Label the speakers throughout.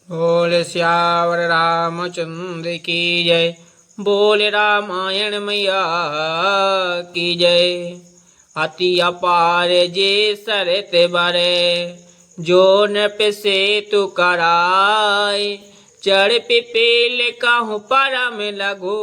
Speaker 1: बोल श्यावर रामचंद्र की जय। बोल रामायण मैया की जय। अति अपार जे सरत बरे, जो नृप सेतु कराय। चढ़ पिपील कहूँ परम लघु,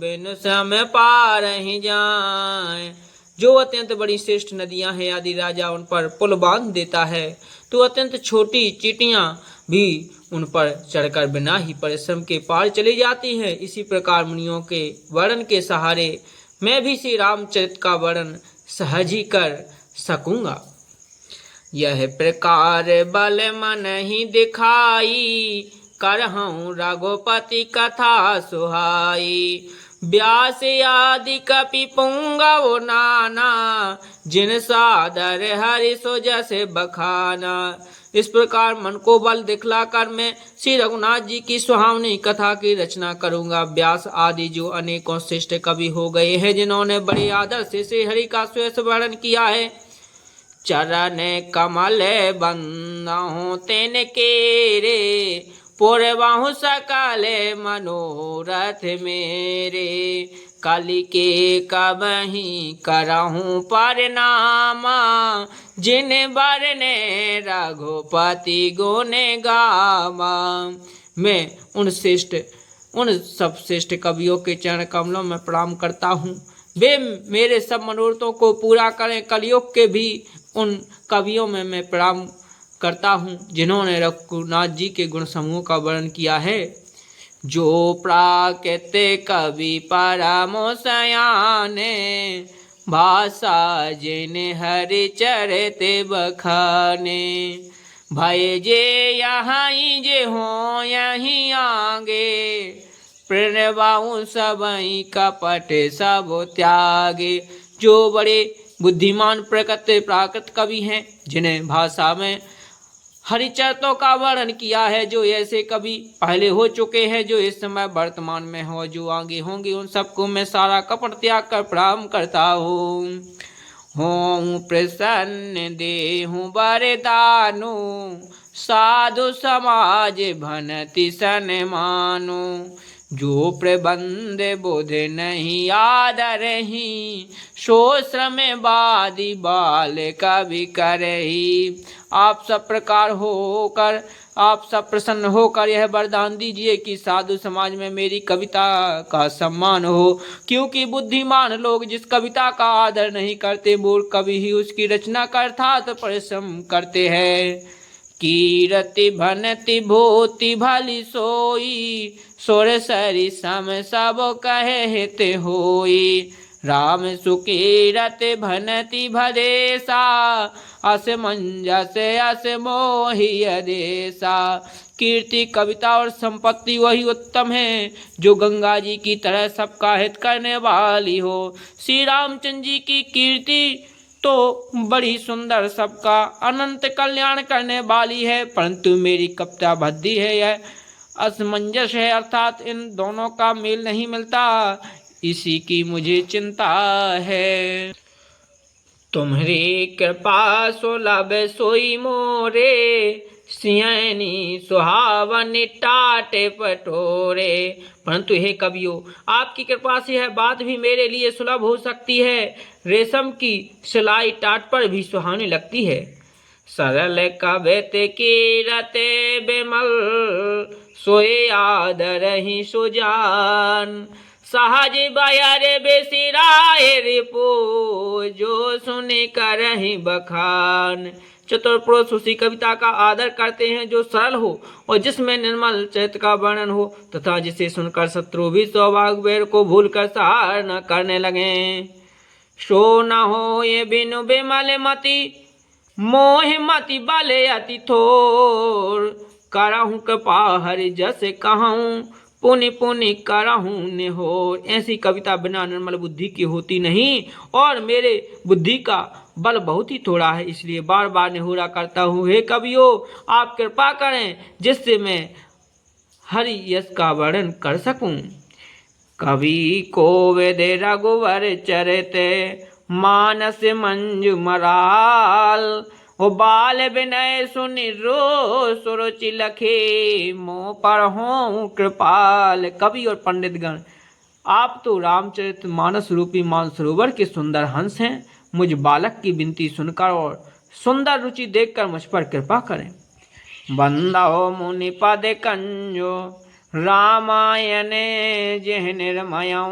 Speaker 1: बिनु सम पार ही जाए। जो अत्यंत बड़ी श्रेष्ठ नदियां हैं आदि राजा उन पर पुल बांध देता है, तो अत्यंत छोटी चींटियां भी उन पर चढ़कर बिना ही परिश्रम के पार चली जाती हैं। इसी प्रकार मुनियों के वर्णन के सहारे मैं भी श्री रामचरित का वर्णन सहज ही कर सकूंगा। यह प्रकार बल मन ही दिखाई, करहूँ रघुपति कथा सुहाई। व्यास आदि कपि पुंगव नाना, जिन सादर हरि सो जस बखाना। इस प्रकार मन को बल दिखलाकर मैं श्री रघुनाथ जी की सुहावनी कथा की रचना करूंगा। व्यास आदि जो अनेकों श्रेष्ठ कवि हो गए हैं, जिन्होंने बड़े आदर से श्री हरि का श्रेष्ठ वर्णन किया है। चरण कमल बंदहु तिन केरे, पुरवाहु सकल मनोरथ मेरे। कलि के कबहि करहूँ परनामा, जिन बरने रघुपति गुण गावा। मैं उन सब श्रेष्ठ कवियों के चरण कमलों में प्रणाम करता हूँ। वे मेरे सब मनोरथों को पूरा करें। कलयुग के भी उन कवियों में मैं प्रणाम करता हूँ, जिन्होंने रघुनाथ जी के गुण समूह का वर्णन किया है। जो प्राकृत कवि परमो सयाने, भाषा जिन हरि चरित बखाने। भय जे यहाँ जे हो यहीं आगे, प्रणवाऊँ सबई कपट सब त्यागे। जो बड़े बुद्धिमान प्राकृत कवि हैं, जिन्हें भाषा में हरिचरितों का वर्णन किया है, जो ऐसे कवि पहले हो चुके हैं, जो इस समय वर्तमान में हो, जो आगे होंगे, उन सबको मैं सारा कपट त्याग कर प्रणाम करता हूँ। हों प्रसन्न देहु वरदानु, साधु समाज भनति सन मानु। जो प्रबंध बुध नहीं आदरही, सो श्रम बादि बाल कवि करही। आप सब प्रसन्न होकर यह वरदान दीजिए कि साधु समाज में मेरी कविता का सम्मान हो, क्योंकि बुद्धिमान लोग जिस कविता का आदर नहीं करते, मूर्ख कवि ही उसकी रचना का अर्थात परिश्रम करते हैं। कीरति भनति भूति भली सोई, सोर सरि सम सब कहे हित होई। राम सुकीरत भनति भदेसा, अस मंजस अस मोहि अदेसा। कीर्ति, कविता और संपत्ति वही उत्तम है जो गंगा जी की तरह सबका हित करने वाली हो। श्री रामचंद्र जी की कीर्ति तो बड़ी सुंदर, सबका अनंत कल्याण करने वाली है, परंतु मेरी कविता भद्दी है, यह असमंजस है, अर्थात इन दोनों का मेल नहीं मिलता। इसी की मुझे चिंता है। तुम्हारी कृपा सुलभ सोई मोरे, सियनी सुहावन टाट पटोरे। परंतु हे कवियों, आपकी कृपा से यह बात भी मेरे लिए सुलभ हो सकती है। रेशम की सिलाई टाट पर भी सुहावनी लगती है। सरल कवित की रते बिमल, सोए आदर ही सुजान। सहज बयर बेसिराय रिपो, जो सुने करहि बखान। चतुर पुरुष उसी कविता का आदर करते हैं जो सरल हो और जिसमें निर्मल चरित्र का वर्णन हो, तथा जिसे सुनकर शत्रु भी सौभाग्य बैर को भूलकर सहार न करने लगे। सो न हो ये बिनु बिमल मति, मोह मति बल अति थोर। करहूँ कृपा हरि जस कहूँ, पुनि पुनि करहूँ निहोर। ऐसी कविता बिना निर्मल बुद्धि की होती नहीं, और मेरे बुद्धि का बल बहुत ही थोड़ा है, इसलिए बार बार निहोरा करता हूँ। हे कवियों, आप कृपा करें जिससे मैं हरि यश का वर्णन कर सकूं। कवि कोविद रघुवर चरित, मानस मंजु मराल। ओ बाल विनय सुनि रो सुरुचि लखे, मोह पर हों कृपाल। कवि और पंडित गण, आप तो रामचरित मानस रूपी मानसरोवर के सुंदर हंस हैं। मुझ बालक की विनती सुनकर और सुंदर रुचि देखकर मुझ पर कृपा करें। बंदो मुनि पद कंजो रामायण जिह निर्मयऊ,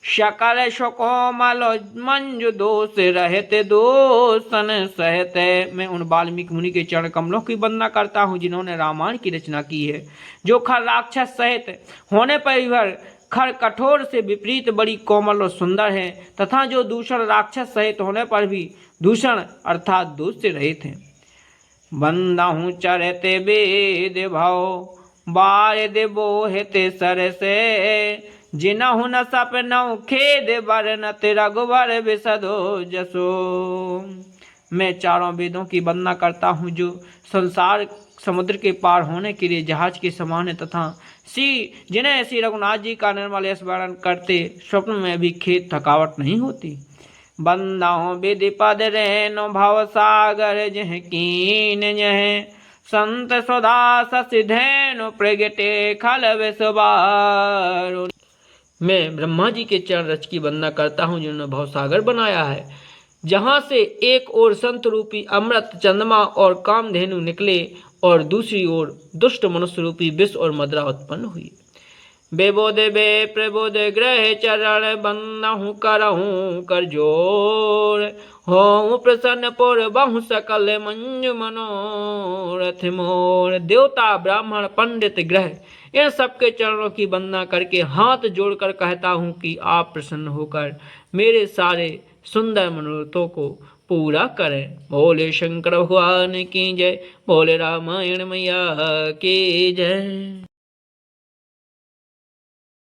Speaker 1: शकल सुकोमल मंजु दोष रहते दोषन सहते। मैं उन वाल्मीकि मुनि के चरण कमलों की वंदना करता हूँ जिन्होंने रामायण की रचना की है, जो खर राक्षस सहित होने पर खर कठोर से विपरीत बड़ी कोमल और सुंदर है, तथा जो दूषण राक्षस सहित होने पर भी दूषण अर्थात दोष से रहित हैं। बंदहु चरते वेद भाव बारद बोहते सरसे, जिनहु न सपनौ खेद बरनत रघुवर बिसदो जसो। मैं चारों वेदों की वंदना करता हूँ जो संसार समुद्र के पार होने के लिए जहाज के समान है, तथा जिन्हें श्री रघुनाथ जी का निर्मल यश वर्णन करते स्वप्न में भी खेद थकावट नहीं होती। बंदाओ विधि पद रेनो भव सागर जह कीन जह, संत सुधा शशि धेनु प्रगटे खल विसवार। मैं ब्रह्मा जी के चरण रज की वंदना करता हूँ जिन्होंने भवसागर बनाया है, जहाँ से एक ओर संत रूपी अमृत चंद्रमा और कामधेनु निकले और दूसरी ओर दुष्ट मनुष्य रूपी विष और मदरा उत्पन्न हुई। बेबोध बे प्रबोध ग्रह चरण बंदहु करहु कर जोर, हो प्रसन्न पुर बहु सकल मंजु मनोरथ मोर। देवता ब्राह्मण पंडित ग्रह इन सबके चरणों की वंदना करके हाथ जोड़कर कहता हूँ कि आप प्रसन्न होकर मेरे सारे सुंदर मनोरथों को पूरा करें। बोले शंकर भगवान की जय, बोले रामायण मैया की जय।